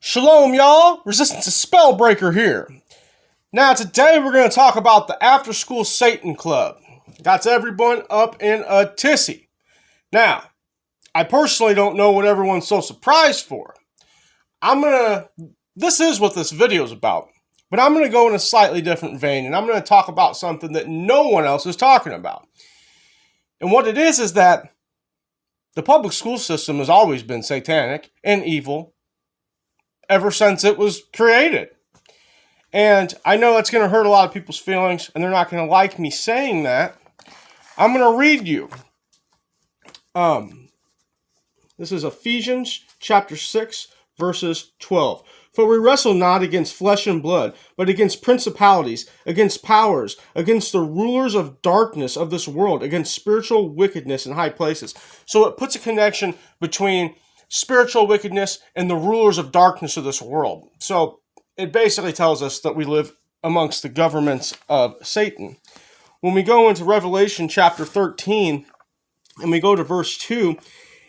Shalom, y'all. Resistance is Spellbreaker here. Now, today we're going to talk about the After School Satan Club. Got everyone up in a tizzy. Now, I personally don't know what everyone's so surprised for. This is what this video is about, but I'm going to go in a slightly different vein, and I'm going to talk about something that no one else is talking about. And what it is that the public school system has always been satanic and evil ever since it was created. And I know that's going to hurt a lot of people's feelings, and they're not going to like me saying that. I'm going to read you. This is Ephesians chapter 6, verses 12. For we wrestle not against flesh and blood, but against principalities, against powers, against the rulers of darkness of this world, against spiritual wickedness in high places. So it puts a connection between spiritual wickedness and the rulers of darkness of this world. So it basically tells us that we live amongst the governments of Satan. When we go into Revelation chapter 13, and we go to verse 2,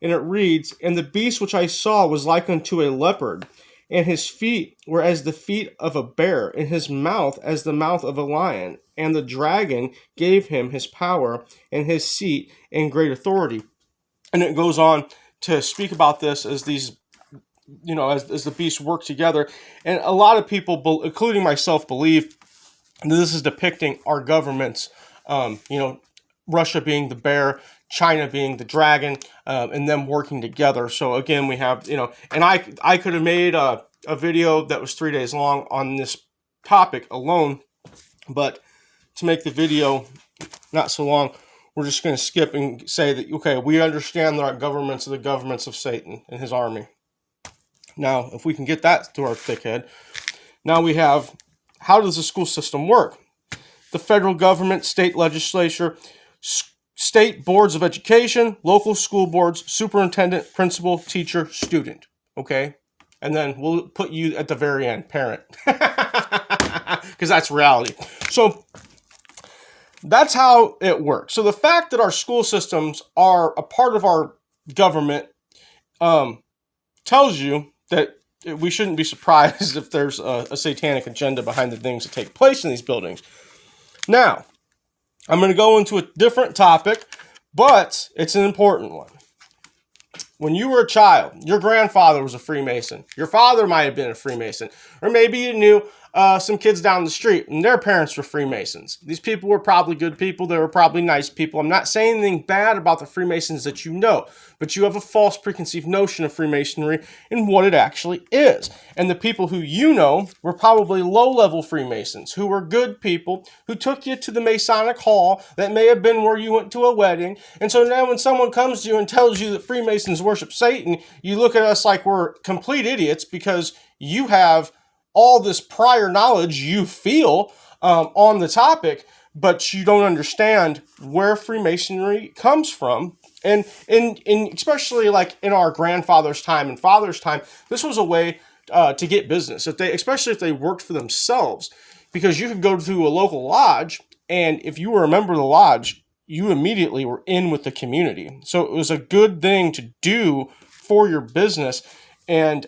and it reads, And the beast which I saw was like unto a leopard, and his feet were as the feet of a bear, and his mouth as the mouth of a lion. And the dragon gave him his power, and his seat, and great authority. And it goes on to speak about this as these, as the beasts work together. And a lot of people, including myself, believe that this is depicting our governments, Russia being the bear, China being the dragon, and them working together. So again, we have, and I could have made a video that was 3 days long on this topic alone, but to make the video not so long, we're just going to skip and say that, okay, we understand that our governments are the governments of Satan and his army. Now, if we can get that through our thick head, now we have, how does the school system work? The federal government, state legislature, state boards of education, local school boards, superintendent, principal, teacher, student. Okay? And then we'll put you at the very end, parent. Because that's reality. So that's how it works. So the fact that our school systems are a part of our government tells you that we shouldn't be surprised if there's a satanic agenda behind the things that take place in these buildings. Now, I'm going to go into a different topic, but it's an important one. When you were a child, your grandfather was a Freemason. Your father might have been a Freemason. Or maybe you knew some kids down the street and their parents were Freemasons. These people were probably good people. They were probably nice people. I'm not saying anything bad about the Freemasons that you know, but you have a false preconceived notion of Freemasonry and what it actually is. And the people who you know were probably low-level Freemasons who were good people who took you to the Masonic Hall that may have been where you went to a wedding. And so now when someone comes to you and tells you that Freemasons worship Satan, you look at us like we're complete idiots because you have all this prior knowledge you feel on the topic, but you don't understand where Freemasonry comes from. And especially like in our grandfather's time and father's time, this was a way to get business, especially if they worked for themselves, because you could go to a local lodge, and if you were a member of the lodge, you immediately were in with the community. So it was a good thing to do for your business. And,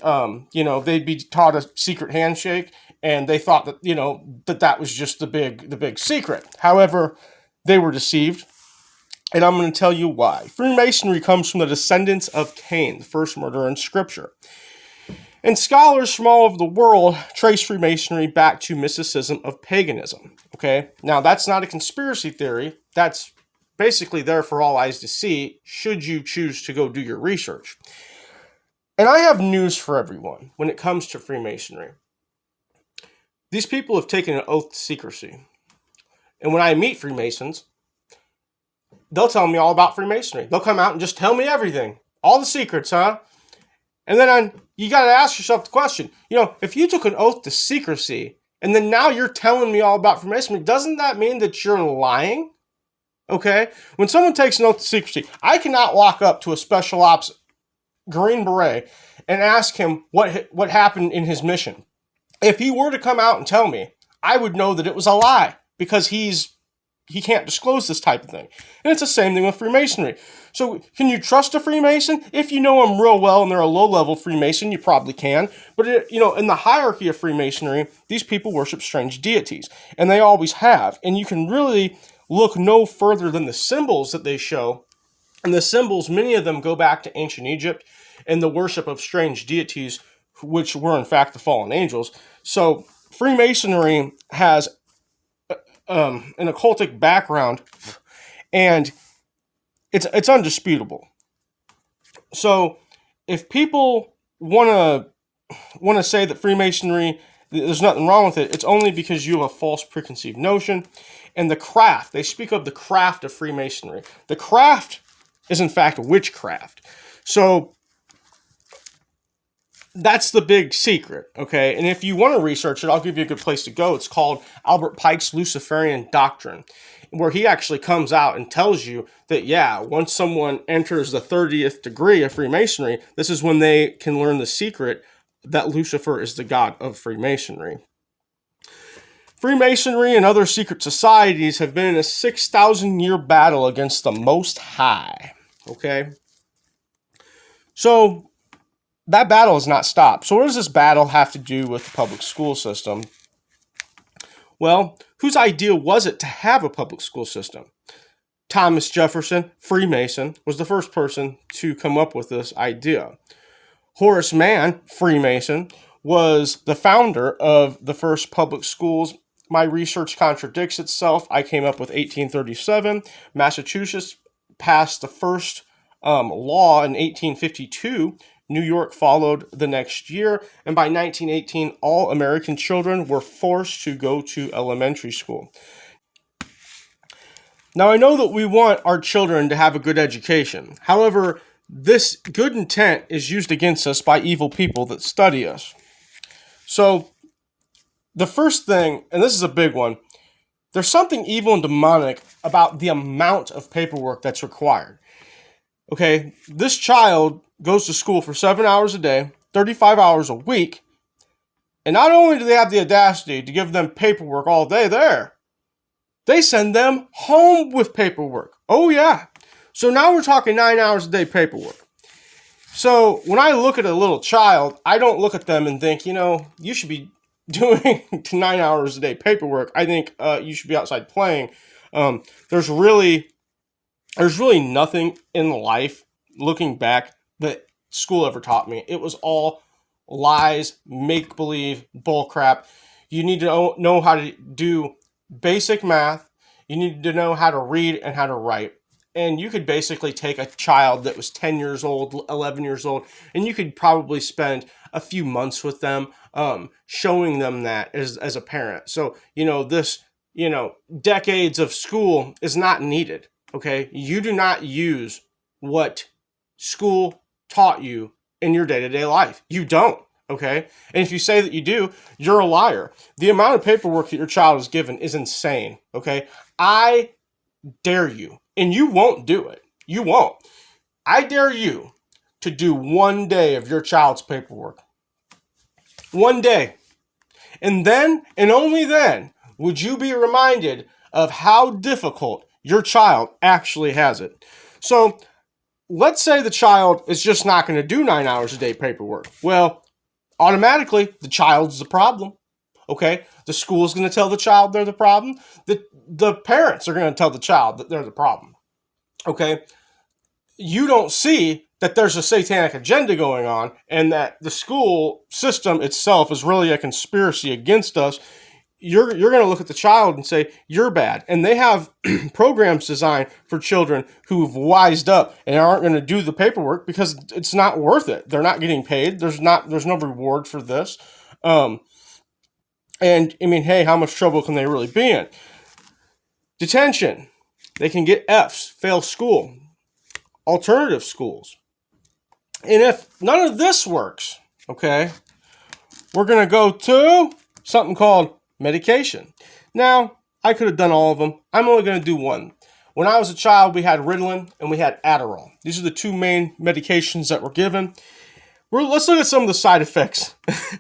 they'd be taught a secret handshake, and they thought that, that was just the big secret. However, they were deceived, and I'm going to tell you why. Freemasonry comes from the descendants of Cain, the first murderer in Scripture. And scholars from all over the world trace Freemasonry back to mysticism of paganism. Okay? Now, that's not a conspiracy theory. That's basically there for all eyes to see, should you choose to go do your research. And I have news for everyone when it comes to Freemasonry. These people have taken an oath to secrecy. And when I meet Freemasons, they'll tell me all about Freemasonry. They'll come out and just tell me everything. All the secrets, huh? And then you got to ask yourself the question, if you took an oath to secrecy, and then now you're telling me all about Freemasonry, doesn't that mean that you're lying? Okay? When someone takes an oath to secrecy, I cannot walk up to a special ops Green Beret and ask him what happened in his mission. If he were to come out and tell me, I would know that it was a lie because he's he can't disclose this type of thing. And it's the same thing with Freemasonry. So can you trust a Freemason? If you know them real well and they're a low-level Freemason, you probably can. But, in the hierarchy of Freemasonry, these people worship strange deities. And they always have. And you can really look no further than the symbols that they show. And the symbols, many of them go back to ancient Egypt and the worship of strange deities, which were in fact the fallen angels. So Freemasonry has an occultic background, and it's undisputable. So if people want to say that Freemasonry, there's nothing wrong with it, it's only because you have a false preconceived notion. And the craft, they speak of the craft of Freemasonry. The craft is in fact witchcraft. So that's the big secret, okay? And if you want to research it, I'll give you a good place to go. It's called Albert Pike's Luciferian Doctrine, where he actually comes out and tells you that, yeah, once someone enters the 30th degree of Freemasonry, this is when they can learn the secret that Lucifer is the god of Freemasonry. Freemasonry and other secret societies have been in a 6,000-year battle against the Most High, okay? So that battle has not stopped. So what does this battle have to do with the public school system? Well, whose idea was it to have a public school system? Thomas Jefferson, Freemason, was the first person to come up with this idea. Horace Mann, Freemason, was the founder of the first public schools. My research contradicts itself. I came up with 1837. Massachusetts passed the first law in 1852. New York followed the next year, and by 1918, all American children were forced to go to elementary school. Now, I know that we want our children to have a good education. However, this good intent is used against us by evil people that study us. So, the first thing, and this is a big one, there's something evil and demonic about the amount of paperwork that's required. Okay, this child goes to school for 7 hours a day, 35 hours a week, and not only do they have the audacity to give them paperwork all day there, they send them home with paperwork. Oh yeah. So now we're talking 9 hours a day paperwork. So when I look at a little child, I don't look at them and think, you should be doing 9 hours a day paperwork. I think you should be outside playing. There's really nothing in life, looking back, that school ever taught me. It was all lies, make-believe, bullcrap. You need to know how to do basic math. You need to know how to read and how to write. And you could basically take a child that was 10 years old, 11 years old, and you could probably spend a few months with them, showing them that as a parent. So, decades of school is not needed, okay? You do not use what school taught you in your day-to-day life. You don't, okay? And if you say that you do, you're a liar. The amount of paperwork that your child is given is insane, okay? I dare you, and you won't do it. You won't. I dare you to do 1 day of your child's paperwork. 1 day. And then, and only then, would you be reminded of how difficult your child actually has it. So, let's say the child is just not going to do 9 hours a day paperwork. Well, automatically, the child's the problem. Okay? The school's going to tell the child they're the problem. The parents are going to tell the child that they're the problem. Okay? You don't see that there's a satanic agenda going on and that the school system itself is really a conspiracy against us. You're going to look at the child and say, you're bad. And they have programs designed for children who've wised up and aren't going to do the paperwork because it's not worth it. They're not getting paid. There's no reward for this. And I mean, hey, how much trouble can they really be in? Detention. They can get Fs, fail school, alternative schools. And if none of this works, okay, we're going to go to something called medication. Now, I could have done all of them. I'm only going to do one. When I was a child, we had Ritalin and we had Adderall. These are the two main medications that were given. Let's look at some of the side effects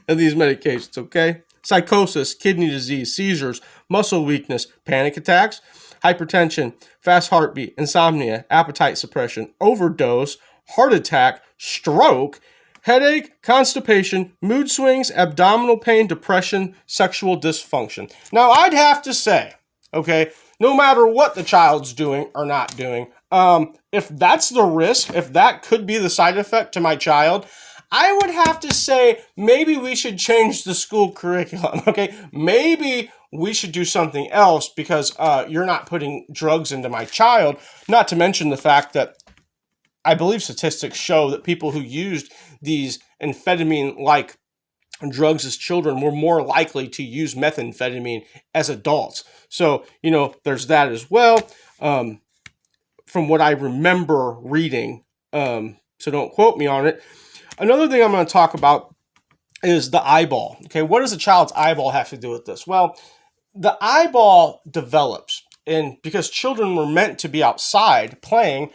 of these medications, okay? Psychosis, kidney disease, seizures, muscle weakness, panic attacks, hypertension, fast heartbeat, insomnia, appetite suppression, overdose, heart attack, stroke, headache, constipation, mood swings, abdominal pain, depression, sexual dysfunction. Now, I'd have to say, okay, no matter what the child's doing or not doing, if that's the risk, if that could be the side effect to my child, I would have to say maybe we should change the school curriculum, okay? Maybe we should do something else because you're not putting drugs into my child, not to mention the fact that I believe statistics show that people who used these amphetamine-like drugs as children were more likely to use methamphetamine as adults. So, there's that as well, from what I remember reading. So don't quote me on it. Another thing I'm going to talk about is the eyeball. Okay, what does a child's eyeball have to do with this? Well, the eyeball develops, and because children were meant to be outside playing,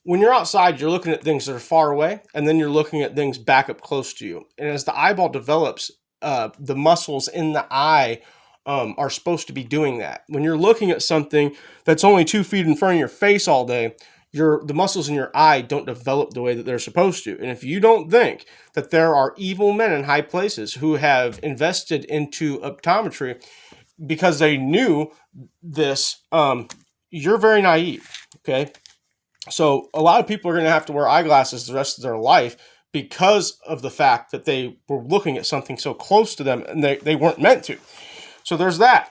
when you're outside, you're looking at things that are far away, and then you're looking at things back up close to you. And as the eyeball develops, the muscles in the eye are supposed to be doing that. When you're looking at something that's only 2 feet in front of your face all day, the muscles in your eye don't develop the way that they're supposed to. And if you don't think that there are evil men in high places who have invested into optometry because they knew this, you're very naive, okay? So a lot of people are going to have to wear eyeglasses the rest of their life because of the fact that they were looking at something so close to them and they weren't meant to. So there's that.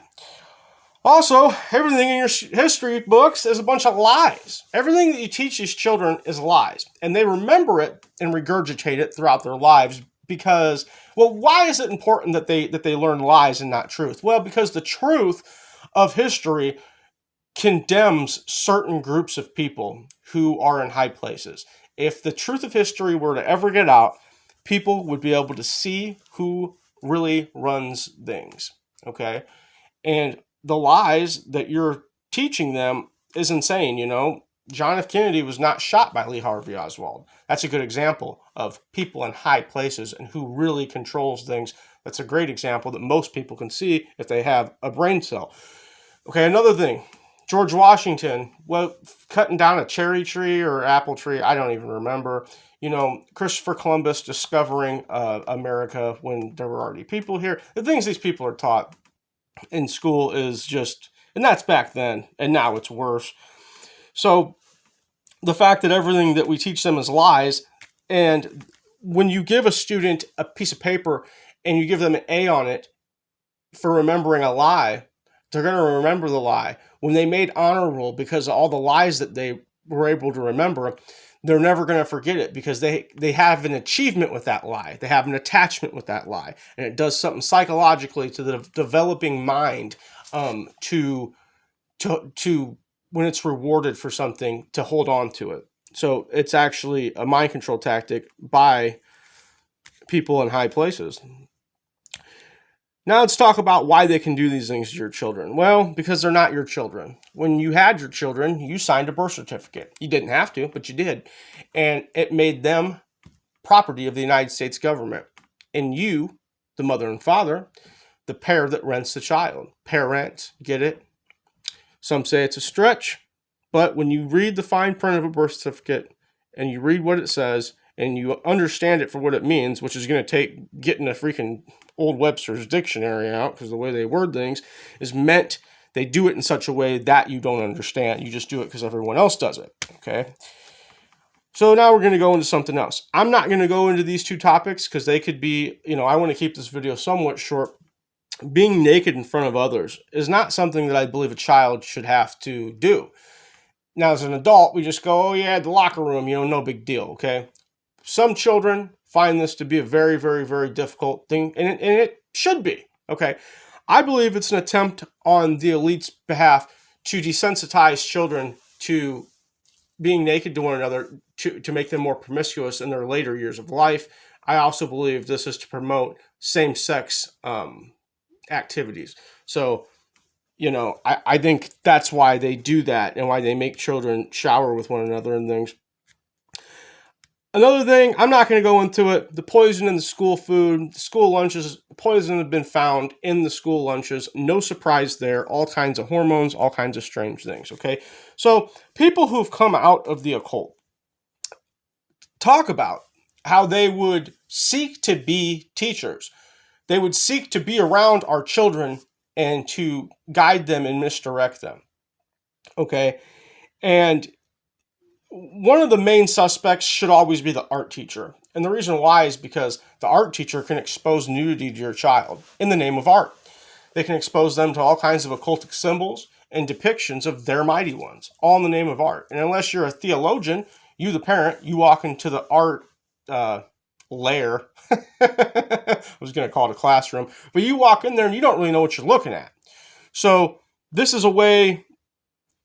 Also, everything in your history books is a bunch of lies. Everything that you teach these children is lies. And they remember it and regurgitate it throughout their lives because, well, why is it important that they learn lies and not truth? Well, because the truth of history condemns certain groups of people who are in high places. If the truth of history were to ever get out, people would be able to see who really runs things, okay? And the lies that you're teaching them is insane, John F. Kennedy was not shot by Lee Harvey Oswald. That's a good example of people in high places and who really controls things. That's a great example that most people can see if they have a brain cell. Okay, another thing. George Washington, cutting down a cherry tree or apple tree, I don't even remember. Christopher Columbus discovering America when there were already people here. The things these people are taught in school is just, and that's back then, and now it's worse. So the fact that everything that we teach them is lies, and when you give a student a piece of paper and you give them an A on it for remembering a lie, they're going to remember the lie. When they made honor roll because of all the lies that they were able to remember, they're never going to forget it because they have an achievement with that lie. They have an attachment with that lie. And it does something psychologically to the developing mind to when it's rewarded for something, to hold on to it. So it's actually a mind control tactic by people in high places. Now let's talk about why they can do these things to your children. Well, because they're not your children. When you had your children, you signed a birth certificate. You didn't have to, but you did. And it made them property of the United States government. And you, the mother and father, the pair that rents the child. Parents, get it? Some say it's a stretch, but when you read the fine print of a birth certificate and you read what it says and you understand it for what it means, which is going to take getting a freaking old Webster's dictionary out, because the way they word things is meant, they do it in such a way that you don't understand. You just do it because everyone else does it, okay? So now we're going to go into something else. I'm not going to go into these two topics because they could be, I want to keep this video somewhat short. Being naked in front of others is not something that I believe a child should have to do. Now, as an adult, we just go, oh yeah, the locker room, no big deal, okay? Some children find this to be a very, very, very difficult thing, and it should be, okay? I believe it's an attempt on the elite's behalf to desensitize children to being naked to one another, to make them more promiscuous in their later years of life. I also believe this is to promote same-sex activities. So, I think that's why they do that and why they make children shower with one another and things. Another thing, I'm not going to go into it. The poison in the school food, the school lunches, poison have been found in the school lunches. No surprise there. All kinds of hormones, all kinds of strange things, okay? So people who've come out of the occult talk about how they would seek to be teachers. They would seek to be around our children and to guide them and misdirect them, okay? And one of the main suspects should always be the art teacher. And the reason why is because the art teacher can expose nudity to your child in the name of art. They can expose them to all kinds of occultic symbols and depictions of their mighty ones, all in the name of art. And unless you're a theologian, you, the parent, you walk into the art lair. I was going to call it a classroom. But you walk in there and you don't really know what you're looking at. So this is a way,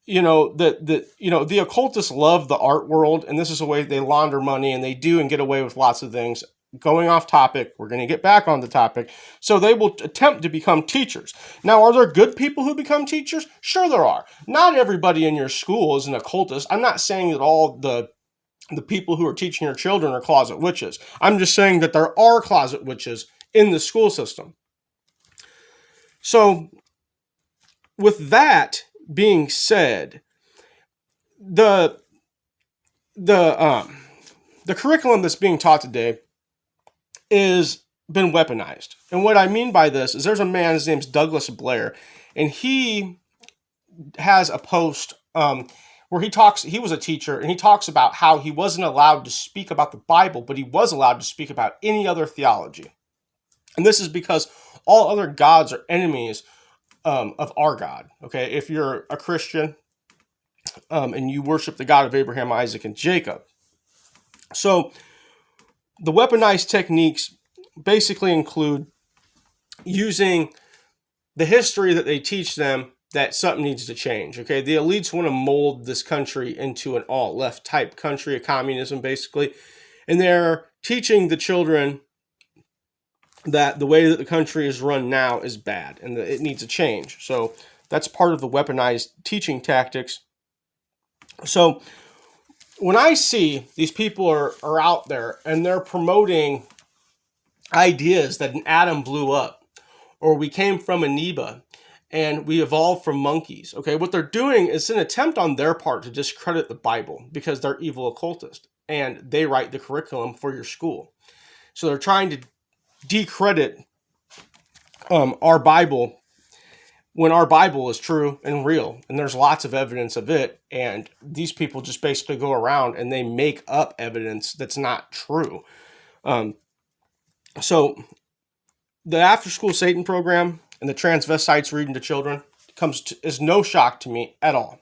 the occultists love the art world, and this is a way they launder money, and they do and get away with lots of things. Going off topic, we're going to get back on the topic. So they will attempt to become teachers. Now, are there good people who become teachers? Sure there are. Not everybody in your school is an occultist. I'm not saying that all the people who are teaching your children are closet witches. I'm just saying that there are closet witches in the school system. So with that being said, the curriculum that's being taught today is been weaponized. And what I mean by this is there's a man, his name's Douglas Blair, and he has a post where he was a teacher, and he talks about how he wasn't allowed to speak about the Bible, but he was allowed to speak about any other theology. And this is because all other gods are enemies of our God. Okay, if you're a Christian and you worship the God of Abraham, Isaac, and Jacob. So the weaponized techniques basically include using the history that they teach them that something needs to change. Okay, the elites want to mold this country into an alt-left type country, a communism basically, and they're teaching the children that the way that the country is run now is bad and that it needs a change. So that's part of the weaponized teaching tactics. So when I see these people are out there and they're promoting ideas that an atom blew up, or we came from amoeba and we evolved from monkeys, okay, what they're doing is an attempt on their part to discredit the Bible because they're evil occultists and they write the curriculum for your school. So they're trying to decredit our Bible when our Bible is true and real, and there's lots of evidence of it, and these people just basically go around and they make up evidence that's not true. So the after-school Satan program and the transvestites reading to children is no shock to me at all.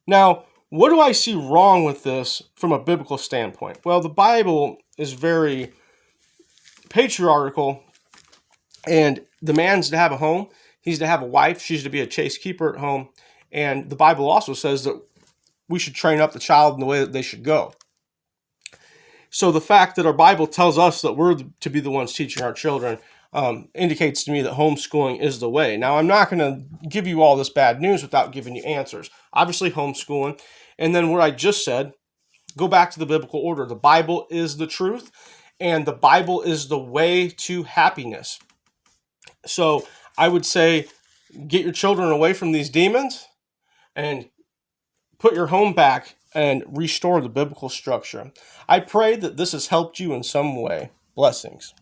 Now, what do I see wrong with this from a biblical standpoint? Well, the Bible is very patriarchal, and the man's to have a home. He's to have a wife. She's to be a chaste keeper at home. And the Bible also says that we should train up the child in the way that they should go. So the fact that our Bible tells us that we're to be the ones teaching our children indicates to me that homeschooling is the way. Now, I'm not going to give you all this bad news without giving you answers. Obviously, homeschooling. And then what I just said, go back to the biblical order. The Bible is the truth, and the Bible is the way to happiness. So I would say get your children away from these demons and put your home back and restore the biblical structure. I pray that this has helped you in some way. Blessings.